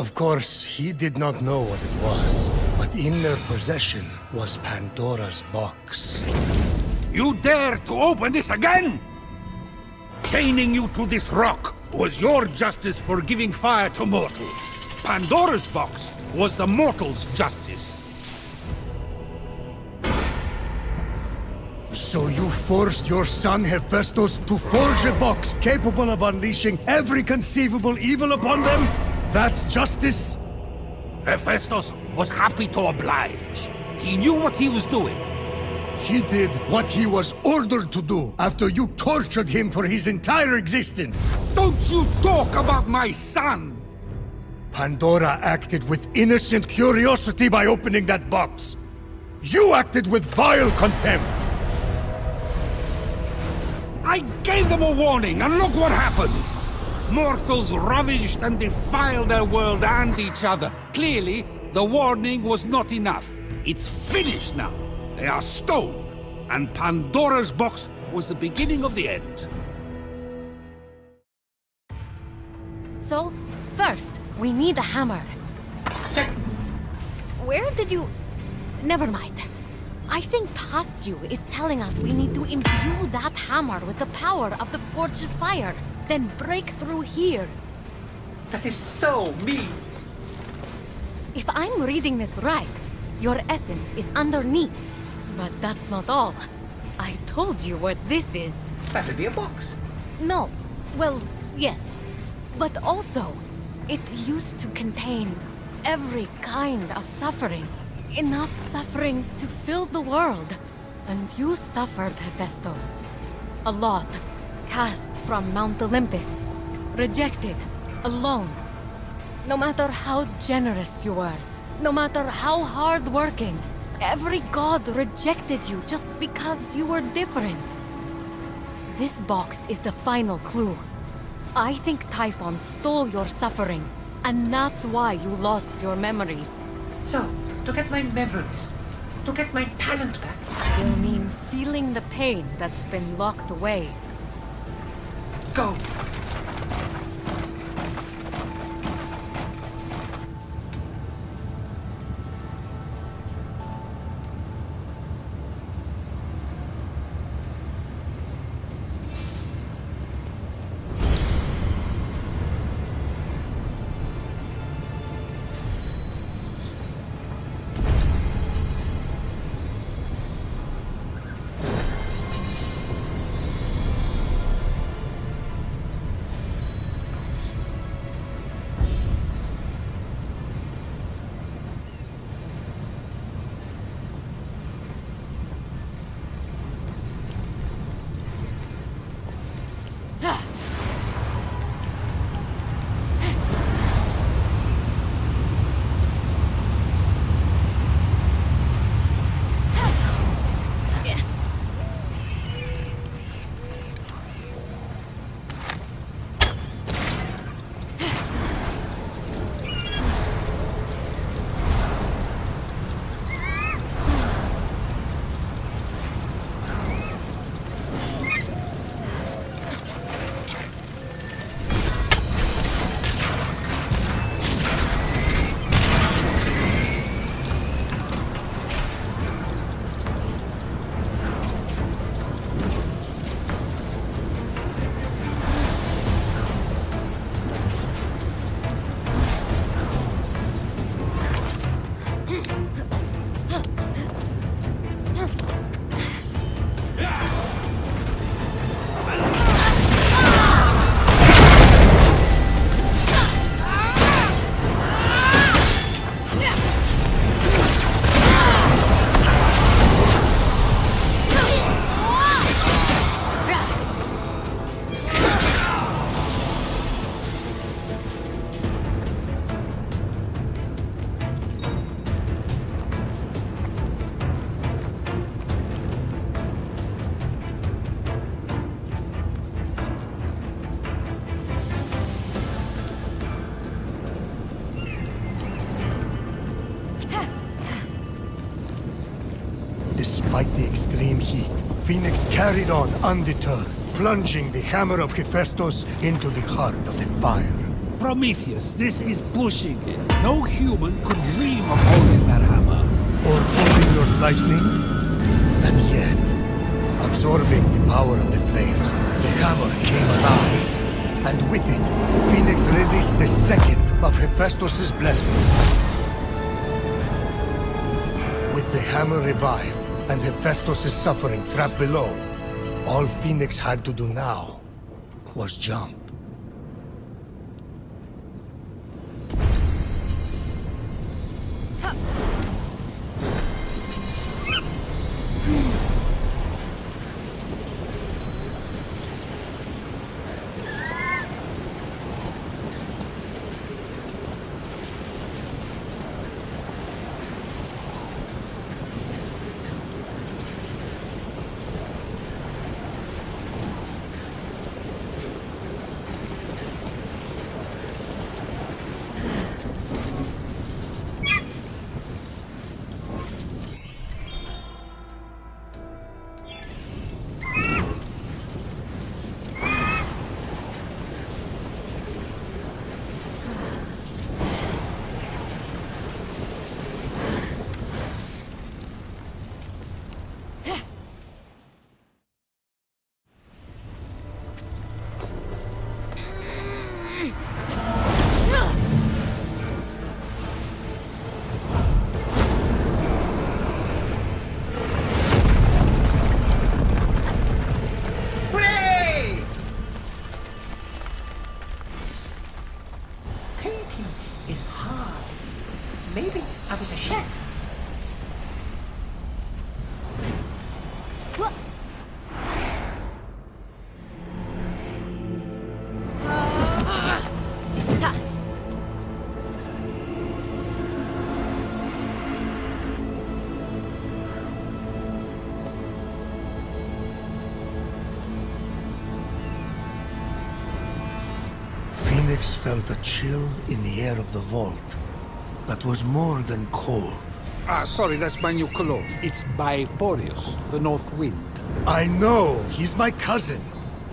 Of course, he did not know what it was, but in their possession was Pandora's box. You dare to open this again? Chaining you to this rock was your justice for giving fire to mortals. Pandora's box was the mortals' justice. So you forced your son Hephaestus to forge a box capable of unleashing every conceivable evil upon them? That's justice? Hephaestus was happy to oblige. He knew what he was doing. He did what he was ordered to do after you tortured him for his entire existence. Don't you talk about my son! Pandora acted with innocent curiosity by opening that box. You acted with vile contempt. I gave them a warning, and look what happened! Mortals ravaged and defiled their world and each other. Clearly, the warning was not enough. It's finished now. They are stone. And Pandora's box was the beginning of the end. So, first, we need a hammer. Where did you... Never mind. I think past you is telling us we need to imbue that hammer with the power of the forge's fire, then break through here. That is so mean. If I'm reading this right, your essence is underneath. But that's not all. I told you what this is. That would be a box. No. Well, yes. But also, it used to contain every kind of suffering. Enough suffering to fill the world. And you suffered, Hephaestus. A lot. Cast from Mount Olympus. Rejected. Alone. No matter how generous you were. No matter how hard-working. Every god rejected you just because you were different. This box is the final clue. I think Typhon stole your suffering, and that's why you lost your memories. So, to get my memories, to get my talent back. You mean feeling the pain that's been locked away. Go. Despite the extreme heat, Fenyx carried on undeterred, plunging the hammer of Hephaestus into the heart of the fire. Prometheus, this is pushing it. No human could dream of holding that hammer. Or holding your lightning. And yet, absorbing the power of the flames, the hammer came alive. And with it, Fenyx released the second of Hephaestus' blessings. With the hammer revived, and Hephaestus' suffering trapped below, all Fenyx had to do now was jump. Maybe I was a chef. Fenyx felt a chill in the air of the vault that was more than cold. Sorry, that's my new cologne. It's by Boreas, the North Wind. I know! He's my cousin!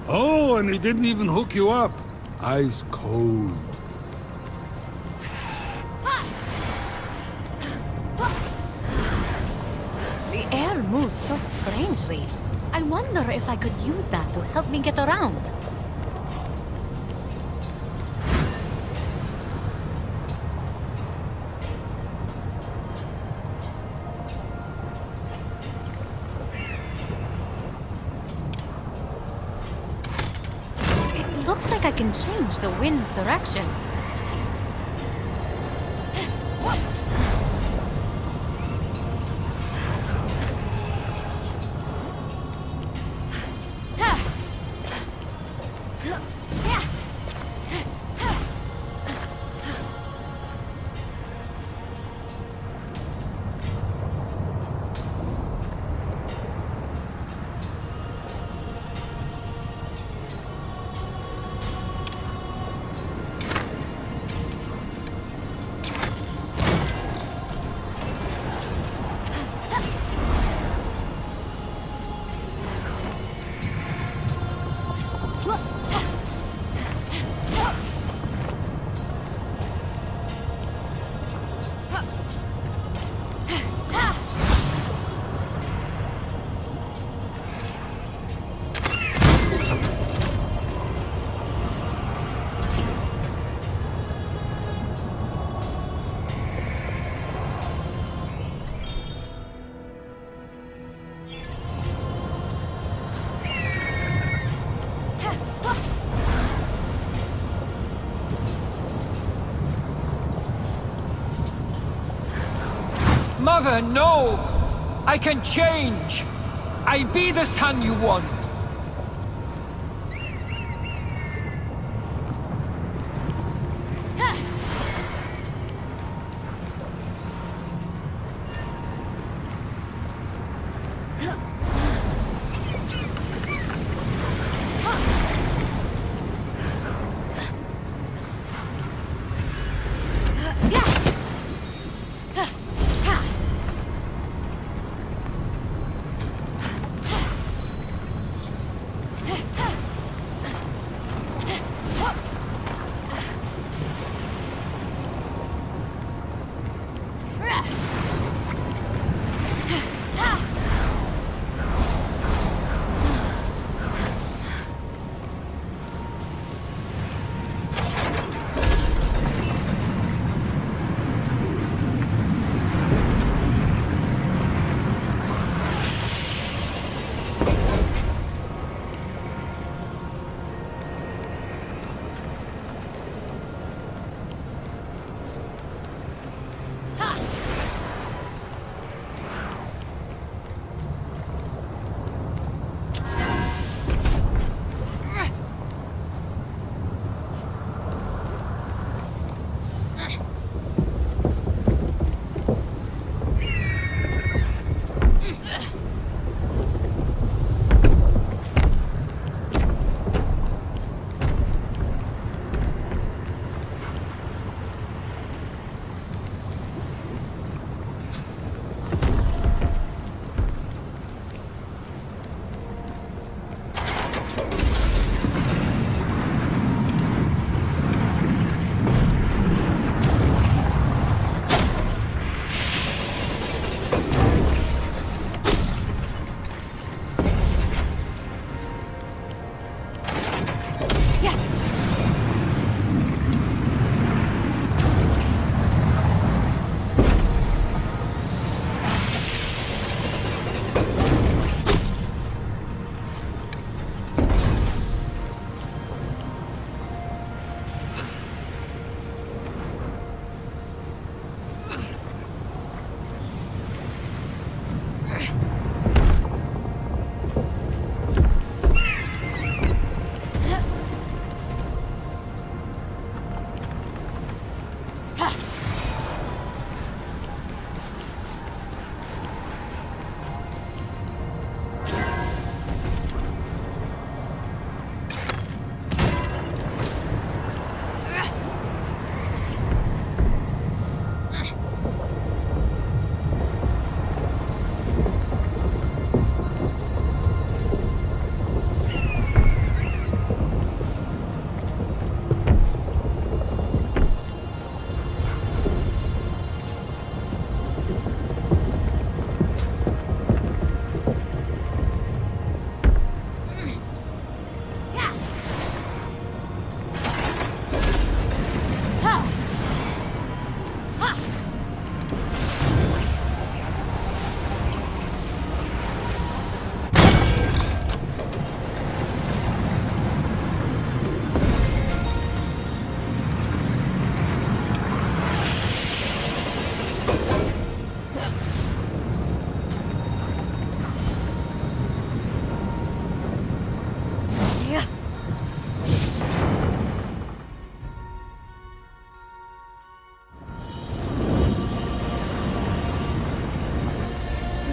Oh, and he didn't even hook you up. Ice cold. The air moves so strangely. I wonder if I could use that to help me get around. It looks like I can change the wind's direction. Mother, no! I can change! I'll be the son you want!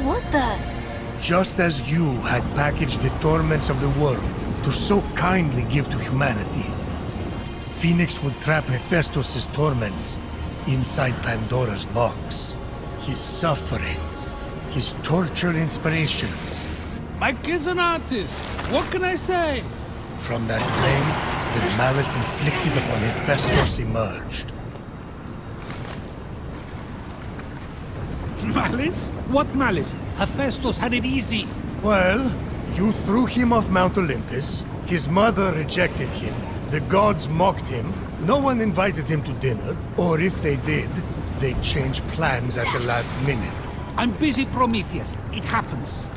What the? Just as you had packaged the torments of the world to so kindly give to humanity, Fenyx would trap Hephaestus' torments inside Pandora's box. His suffering, his tortured inspirations. My kid's an artist. What can I say? From that flame, the malice inflicted upon Hephaestus emerged. Malice? What malice? Hephaestus had it easy. Well, you threw him off Mount Olympus, his mother rejected him, the gods mocked him, no one invited him to dinner, or if they did, they changed plans at the last minute. I'm busy, Prometheus. It happens.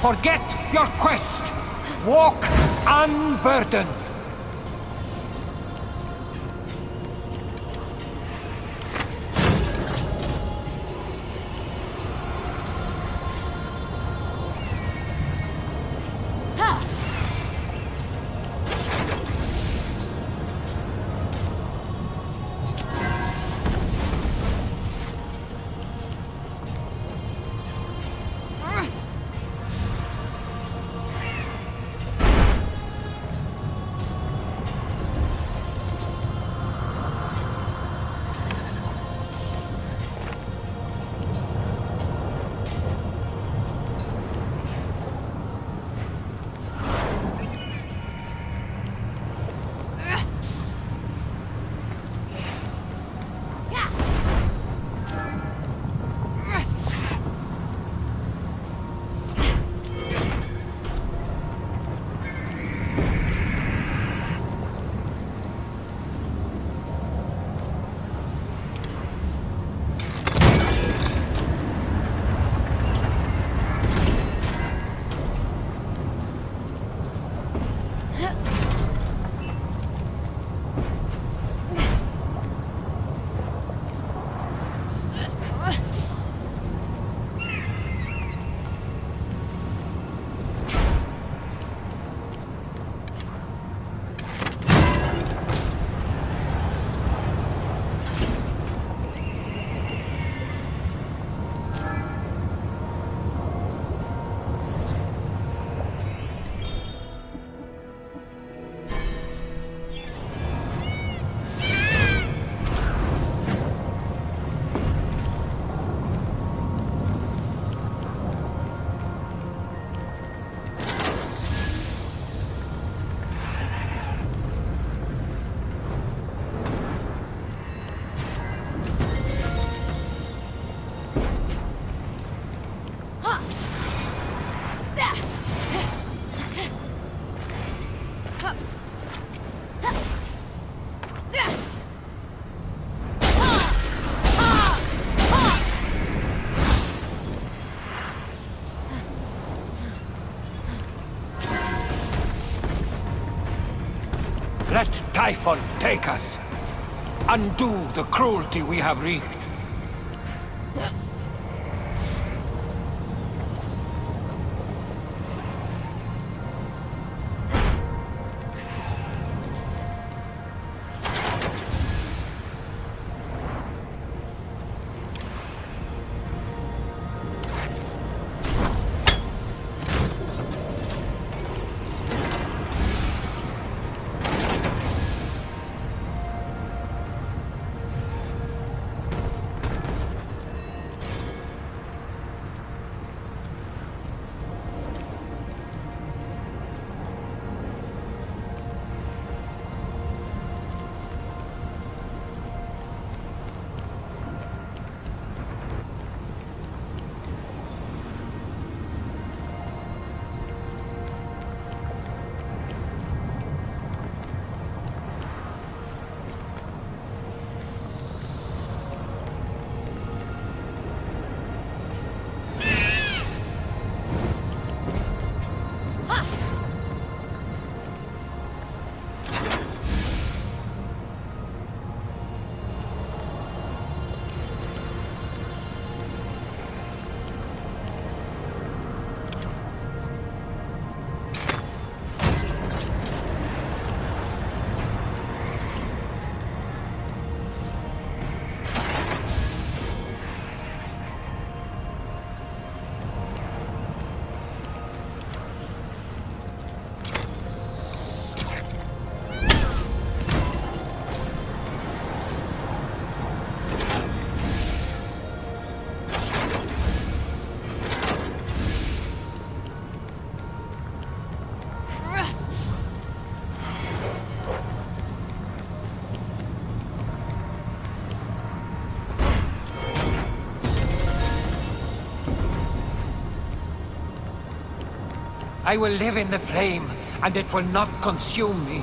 Forget your quest. Walk unburdened. Typhon take us. Undo the cruelty we have wreaked. I will live in the flame, and it will not consume me.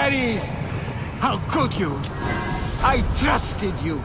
Ares! How could you? I trusted you.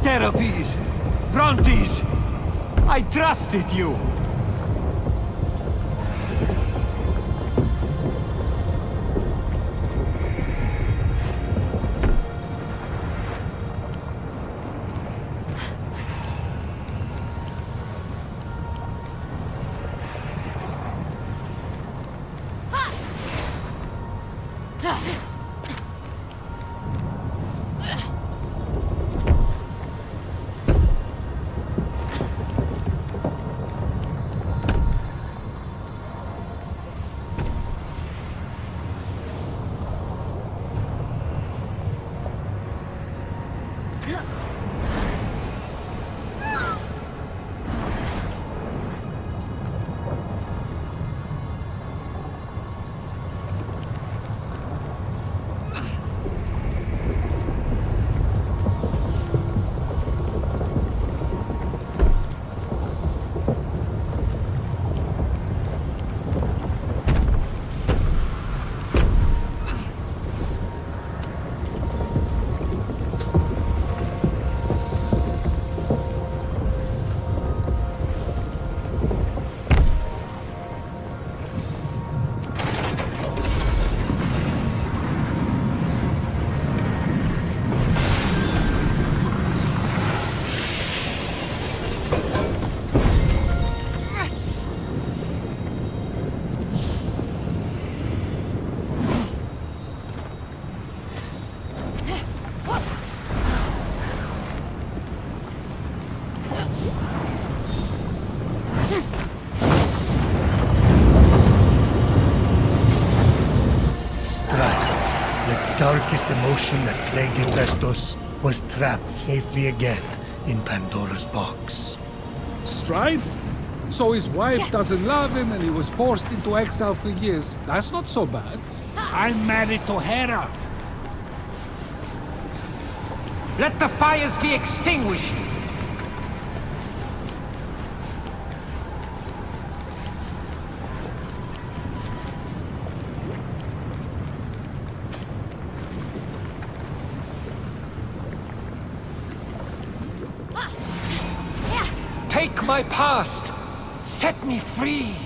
Therapies! Brontes! I trusted you! darkest emotion that plagued Hephaestus was trapped safely again in Pandora's box. Strife? So his wife doesn't love him and he was forced into exile for years. That's not so bad. I'm married to Hera. Let the fires be extinguished! Take my past! Set me free!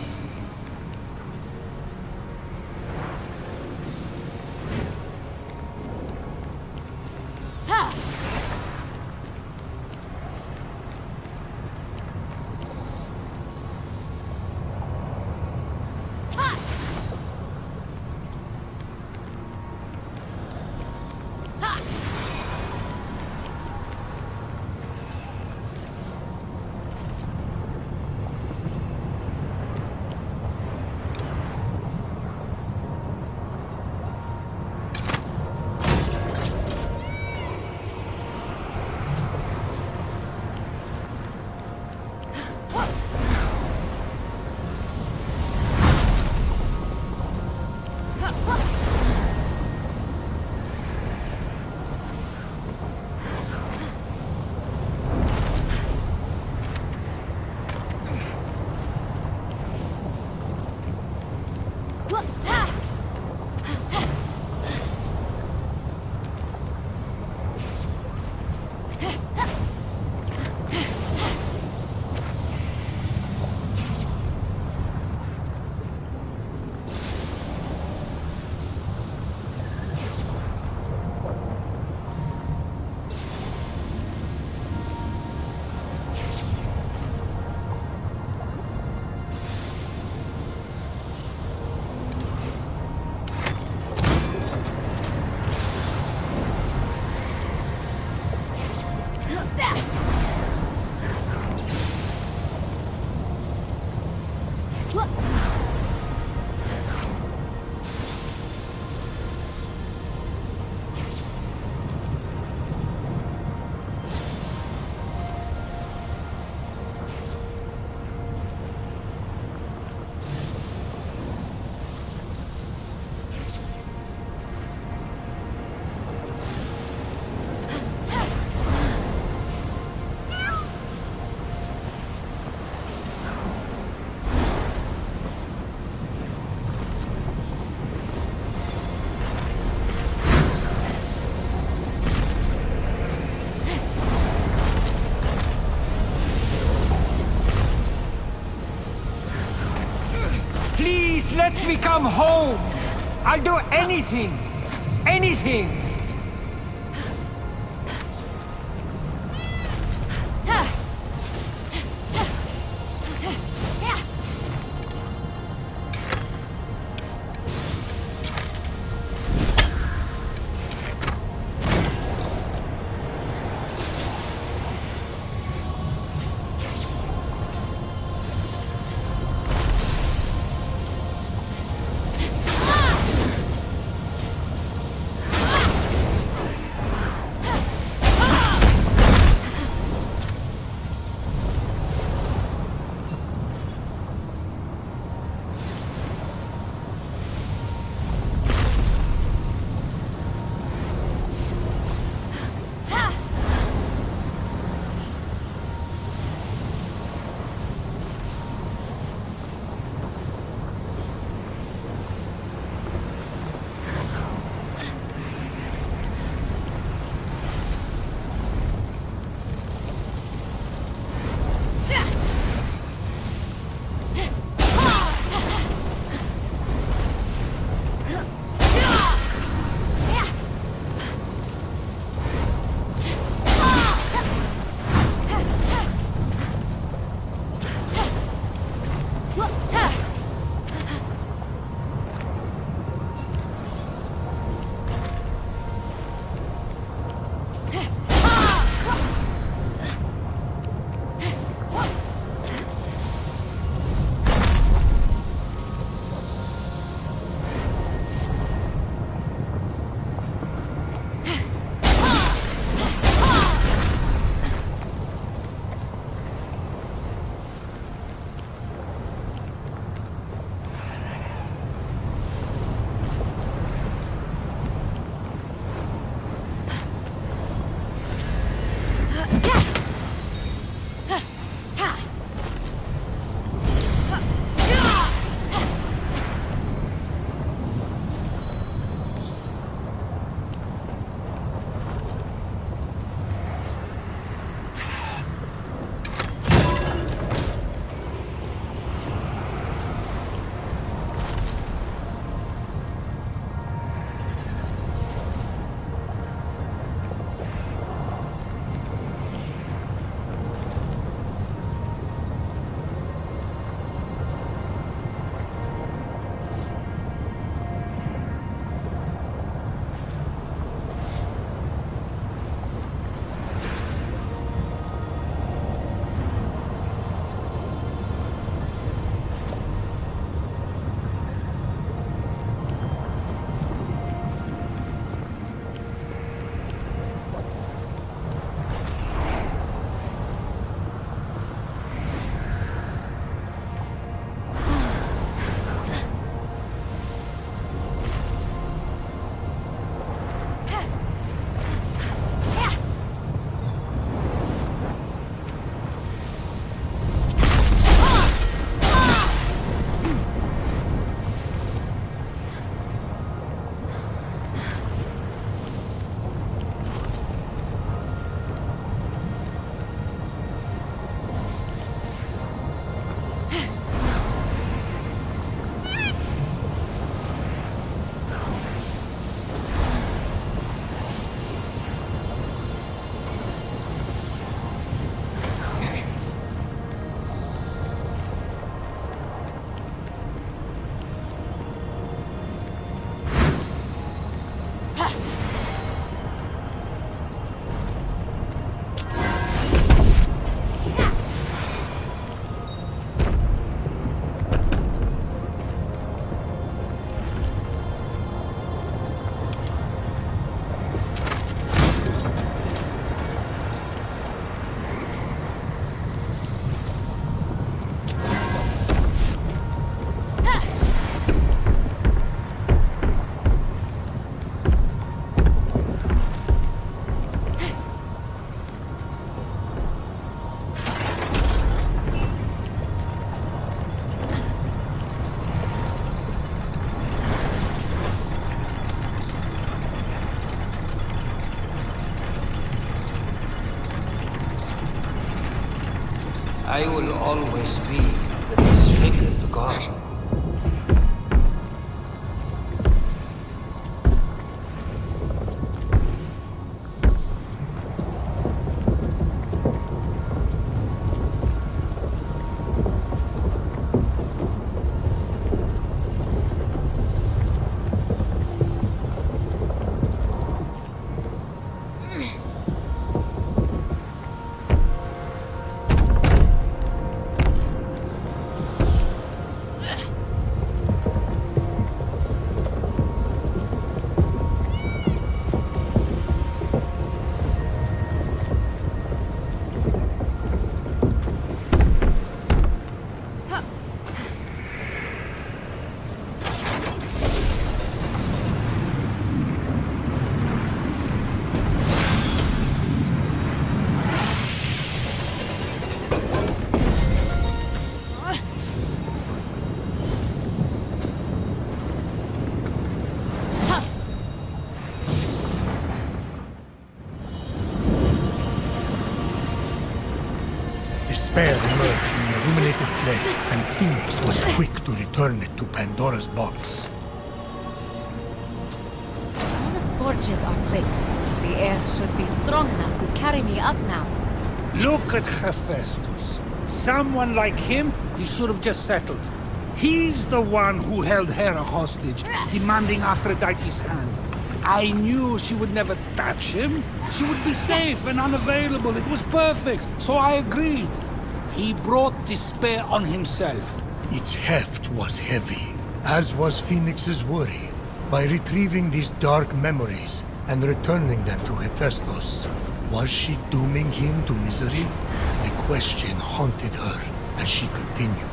Please let me come home! I'll do anything! Anything! I will always be the disfigured god. Despair emerged from the illuminated flame, and Fenyx was quick to return it to Pandora's box. All the forges are lit. The air should be strong enough to carry me up now. Look at Hephaestus. Someone like him, he should have just settled. He's the one who held Hera hostage, demanding Aphrodite's hand. I knew she would never touch him. She would be safe and unavailable. It was perfect, so I agreed. He brought despair on himself. Its heft was heavy, as was Phoenix's worry. By retrieving these dark memories and returning them to Hephaestus, was she dooming him to misery? The question haunted her as she continued.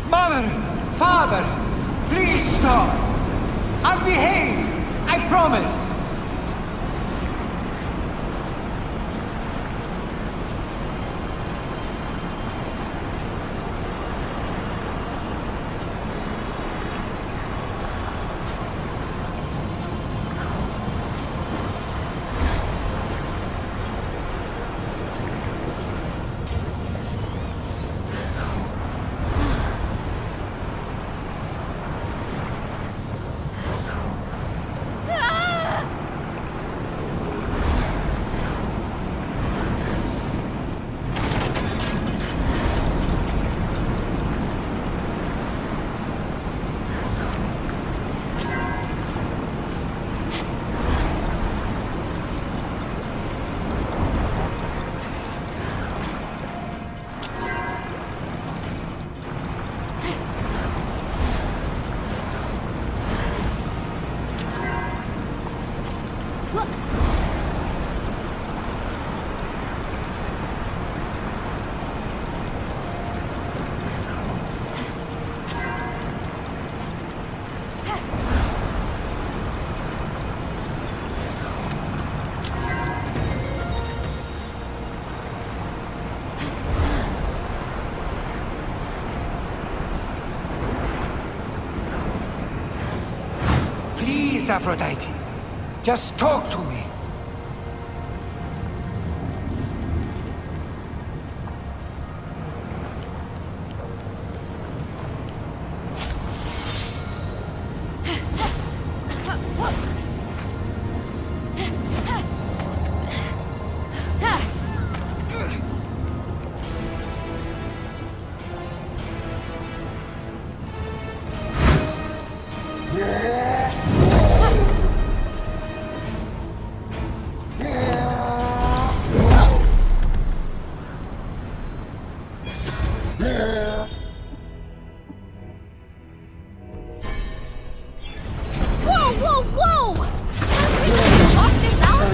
Mother! Father! Please stop! I'll behave! I promise! Please, Aphrodite, just talk to me. Whoa, whoa, whoa! Can we talk this out?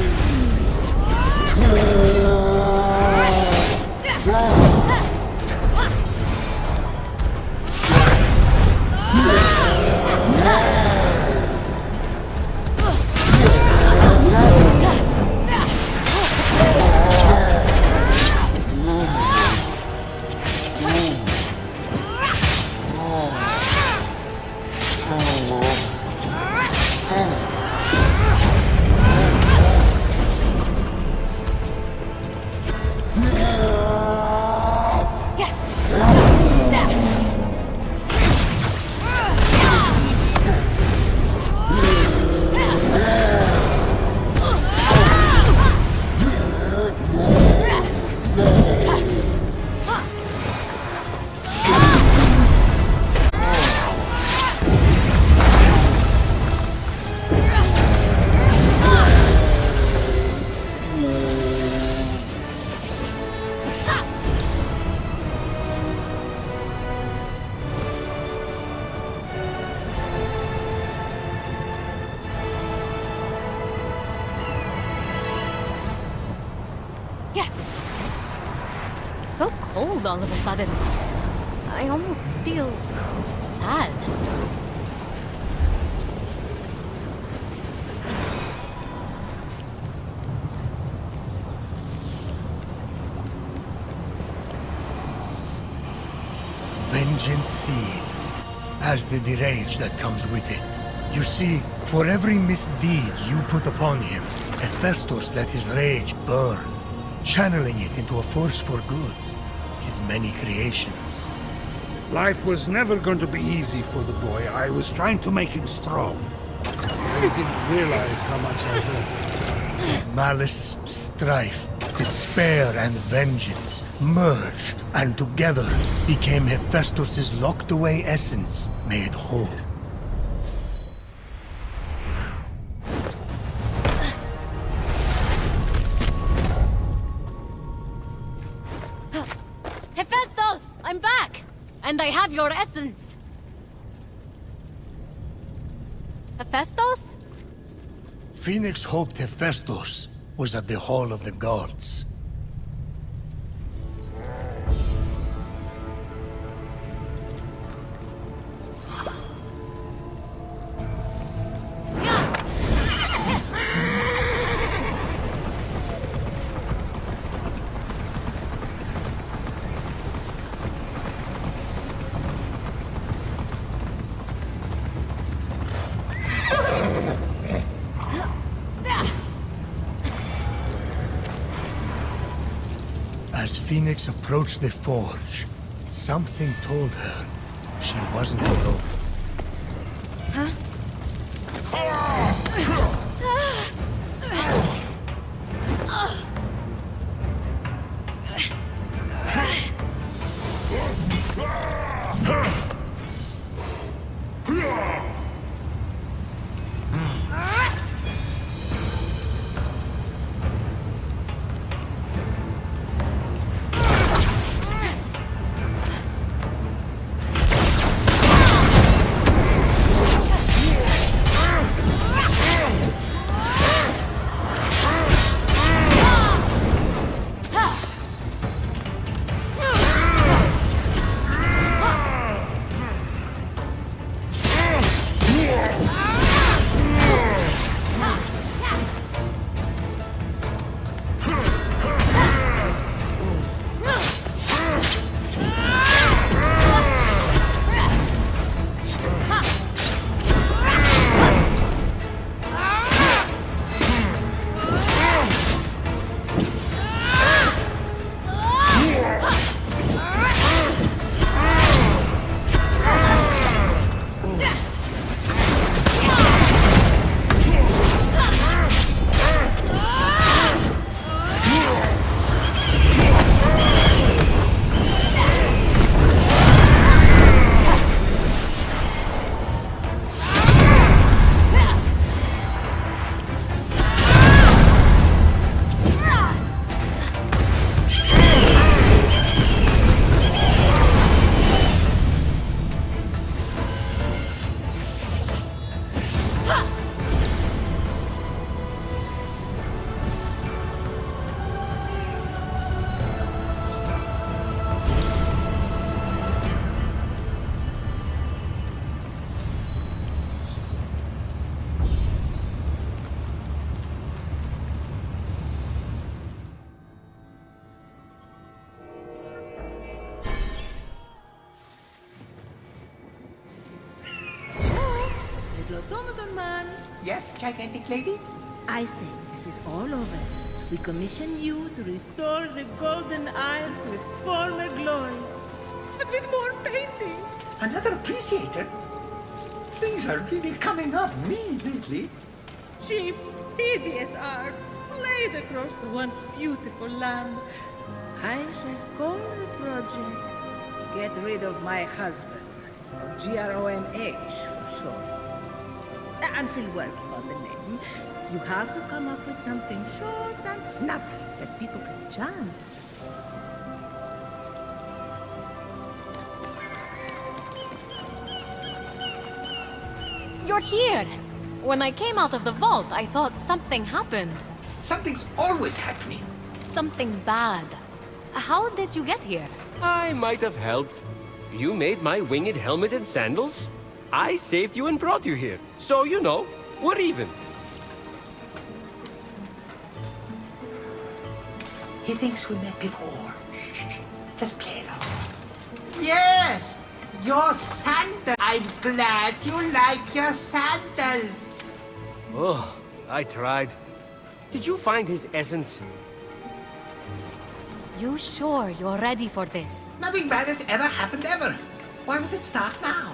So cold all of a sudden. I almost feel sad. Vengeance seethed, as did the rage that comes with it. You see, for every misdeed you put upon him, Hephaestus let his rage burn, channeling it into a force for good. His many creations. Life was never going to be easy for the boy. I was trying to make him strong. I didn't realize how much I hurt him. Malice, strife, despair, and vengeance merged, and together became Hephaestus's locked-away essence made whole. Hephaestus! I'm back! And I have your essence! Hephaestus? Fenyx hoped Hephaestus was at the Hall of the Gods. As Fenyx approached the forge, something told her she wasn't alone. automaton man. Yes, gigantic lady? I say this is all over. We commission you to restore the Golden Isle to its former glory. But with more paintings. Another appreciator? Things are really coming up me lately. Cheap, hideous art splayed across the once beautiful land. I shall call the project Get Rid of My Husband, or GROMH for short. I'm still working on the name. You have to come up with something short and snappy that people can chant. You're here! When I came out of the vault, I thought something happened. Something's always happening. Something bad. How did you get here? I might have helped. You made my winged helmet and sandals. I saved you and brought you here. So, you know, we're even. He thinks we met before. Shh, just play along. Yes! Your sandals! I'm glad you like your sandals! Oh, I tried. Did you find his essence? You sure you're ready for this? Nothing bad has ever happened ever. Why would it start now?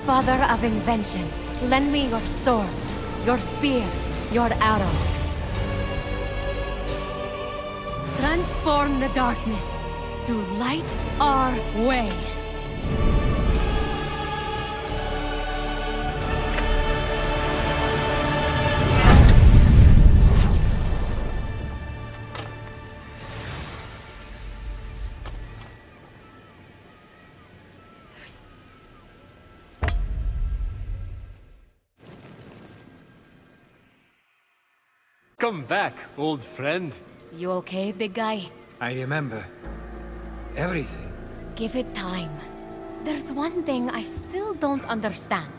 Father of invention, lend me your sword, your spear, your arrow. Transform the darkness to light our way. Come back, old friend. You okay, big guy? I remember everything. Give it time. There's one thing I still don't understand.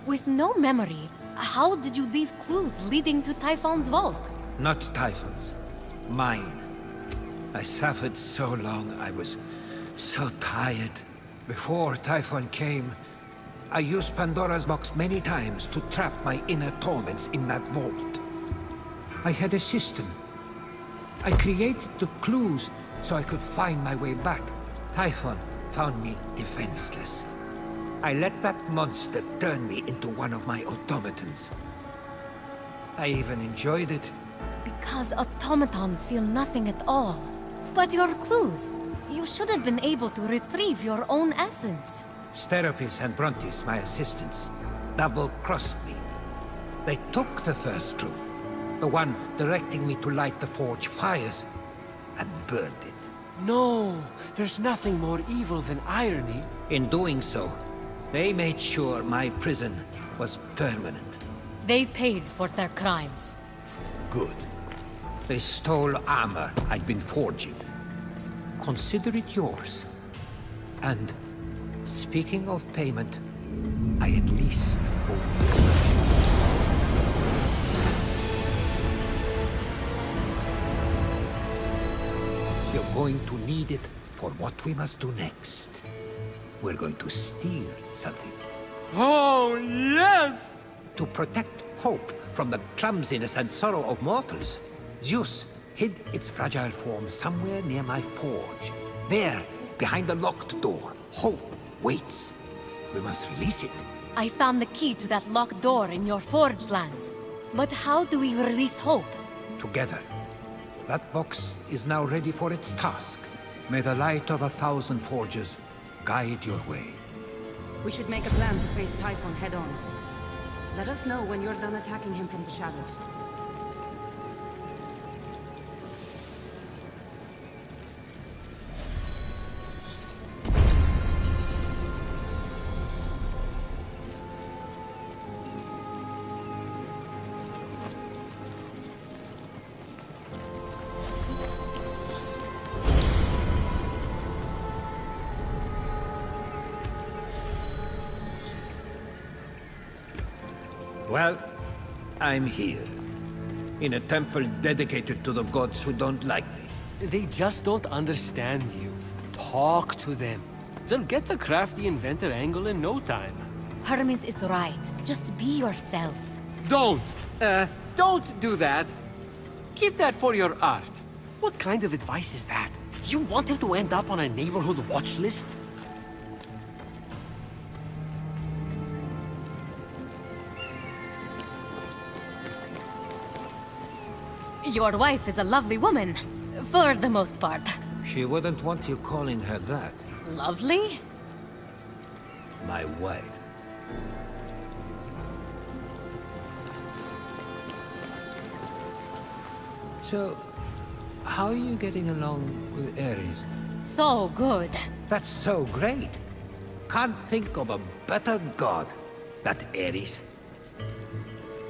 With no memory, how did you leave clues leading to Typhon's vault? Not Typhon's. Mine. I suffered so long, I was so tired. Before Typhon came, I used Pandora's box many times to trap my inner torments in that vault. I had a system. I created the clues so I could find my way back. Typhon found me defenseless. I let that monster turn me into one of my automatons. I even enjoyed it. Because automatons feel nothing at all. But your clues, you should have been able to retrieve your own essence. Steropis and Brontes, my assistants, double-crossed me. They took the first clue, the one directing me to light the forge fires, and burned it. No, there's nothing more evil than irony. In doing so, they made sure my prison was permanent. They've paid for their crimes. Good. They stole armor I'd been forging. Consider it yours. And, speaking of payment, I at least owe you. You're going to need it for what we must do next. We're going to steal something. Oh, yes! To protect hope from the clumsiness and sorrow of mortals, Zeus hid its fragile form somewhere near my forge. There, behind the locked door, hope waits. We must release it. I found the key to that locked door in your forge lands. But how do we release hope? Together. That box is now ready for its task. May the light of 1,000 forges guide your way. We should make a plan to face Typhon head-on. Let us know when you're done attacking him from the shadows. Well, I'm here. In a temple dedicated to the gods who don't like me. They just don't understand you. Talk to them. They'll get the crafty inventor angle in no time. Hermes is right. Just be yourself. Don't do that. Keep that for your art. What kind of advice is that? You want him to end up on a neighborhood watch list? Your wife is a lovely woman, for the most part. She wouldn't want you calling her that. Lovely? My wife. So, how are you getting along with Ares? So good. That's so great. Can't think of a better god than Ares.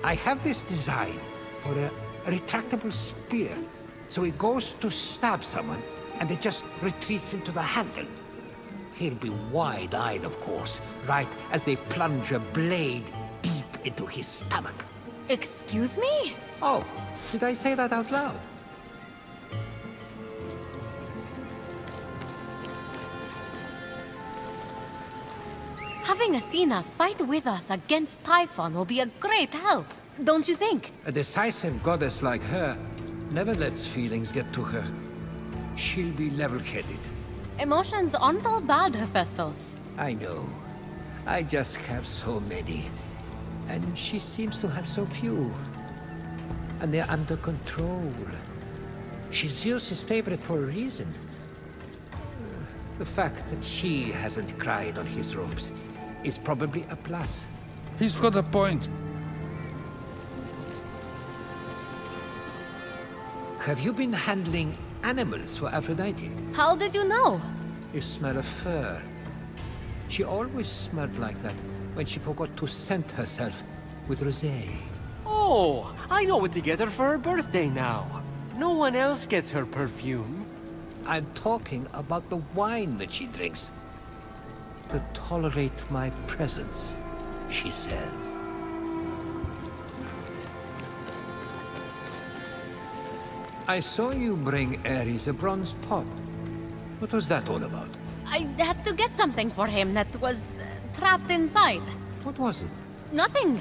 I have this design for a retractable spear. So it goes to stab someone, and it just retreats into the handle. He'll be wide-eyed, of course, right as they plunge a blade deep into his stomach. Excuse me? Oh, did I say that out loud? Having Athena fight with us against Typhon will be a great help, don't you think? A decisive goddess like her never lets feelings get to her. She'll be level-headed. Emotions aren't all bad, Hephaestus. I know. I just have so many. And she seems to have so few. And they're under control. She's Zeus's favorite for a reason. The fact that she hasn't cried on his ropes is probably a plus. He's got a point. Have you been handling animals for Aphrodite? How did you know? You smell of fur. She always smelled like that when she forgot to scent herself with rosé. Oh, I know what to get her for her birthday now. No one else gets her perfume. I'm talking about the wine that she drinks. To tolerate my presence, she says. I saw you bring Ares a bronze pot. What was that all about? I had to get something for him that was trapped inside. What was it? Nothing.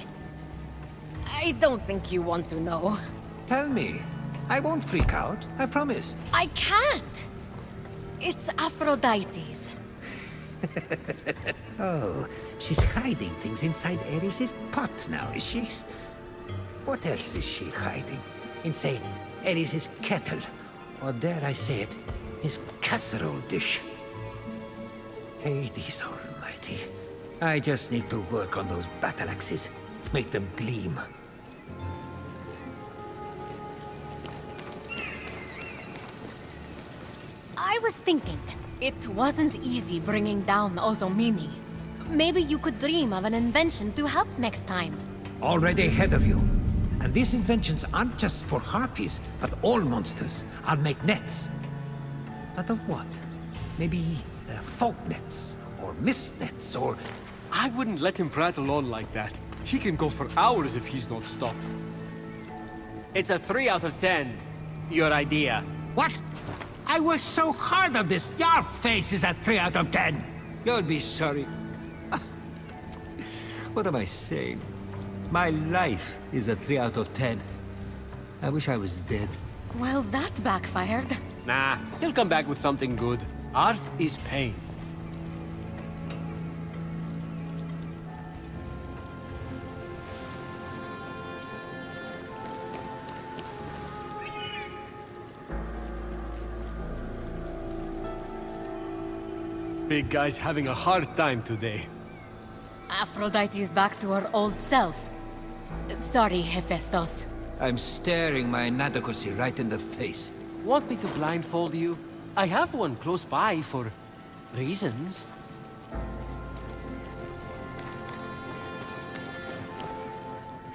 I don't think you want to know. Tell me. I won't freak out, I promise. I can't. It's Aphrodite's. Oh, she's hiding things inside Ares' pot now, is she? What else is she hiding? Inside Ares' kettle, or dare I say it, his casserole dish. Hades almighty. I just need to work on those battle axes. Make them gleam. I was thinking, it wasn't easy bringing down Ozomini. Maybe you could dream of an invention to help next time. Already ahead of you. And these inventions aren't just for harpies, but all monsters. I'll make nets. But of what? Maybe fog nets, or mist nets, or... I wouldn't let him prattle on like that. He can go for hours if he's not stopped. It's a 3 out of 10. Your idea. What? I worked so hard on this. Your face is a 3 out of 10. You'll be sorry. What am I saying? My life is a 3 out of 10. I wish I was dead. Well, that backfired. Nah, he'll come back with something good. Art is pain. Big guy's having a hard time today. Aphrodite's back to her old self. Sorry, Hephaestus. I'm staring my inadequacy right in the face. Want me to blindfold you? I have one close by for reasons.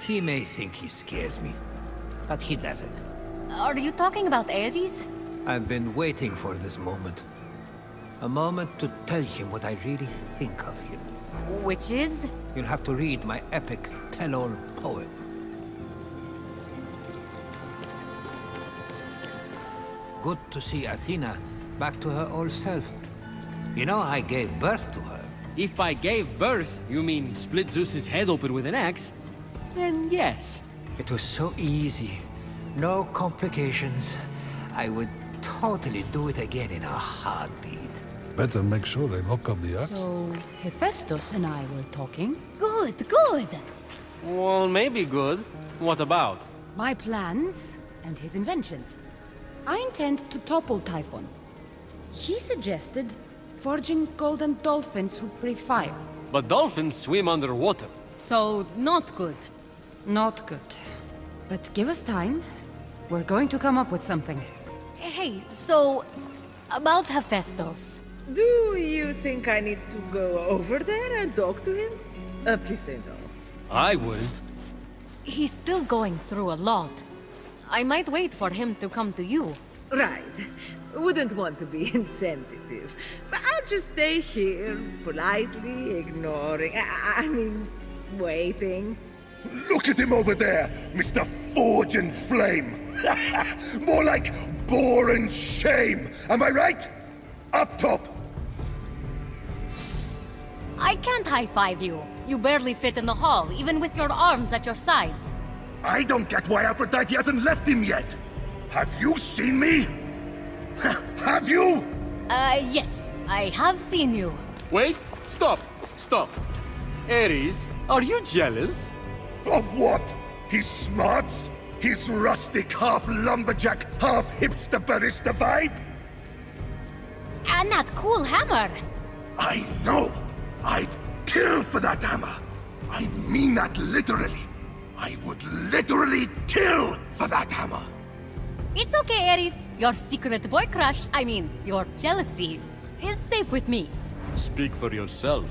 He may think he scares me, but he doesn't. Are you talking about Ares? I've been waiting for this moment. A moment to tell him what I really think of him. Which is? You'll have to read my epic tell-all poem. Good to see Athena back to her old self. You know, I gave birth to her. If by gave birth, you mean split Zeus's head open with an axe, then yes. It was so easy. No complications. I would totally do it again in a heartbeat. Better make sure they lock up the axe. So, Hephaestus and I were talking. Good, good. Well, maybe good. What about? My plans and his inventions. I intend to topple Typhon. He suggested forging golden dolphins who breathe fire. But dolphins swim underwater. So, not good. Not good. But give us time. We're going to come up with something. Hey, so, about Hephaestus. Do you think I need to go over there and talk to him? Please say no. I wouldn't. He's still going through a lot. I might wait for him to come to you. Right. Wouldn't want to be insensitive. But I'll just stay here, politely ignoring. I mean, waiting. Look at him over there, Mr. Forge and Flame. More like bore and shame. Am I right? Up top. I can't high-five you. You barely fit in the hall, even with your arms at your sides. I don't get why Aphrodite hasn't left him yet. Have you seen me? Have you? Yes, I have seen you. Wait, stop, stop. Ares, are you jealous? Of what? His smarts? His rustic half-lumberjack, half-hipster barista vibe? And that cool hammer. I know. I'd kill for that hammer. I mean that literally. I would literally kill for that hammer. It's okay, Ares. Your secret boy crush, I mean, your jealousy, is safe with me. Speak for yourself.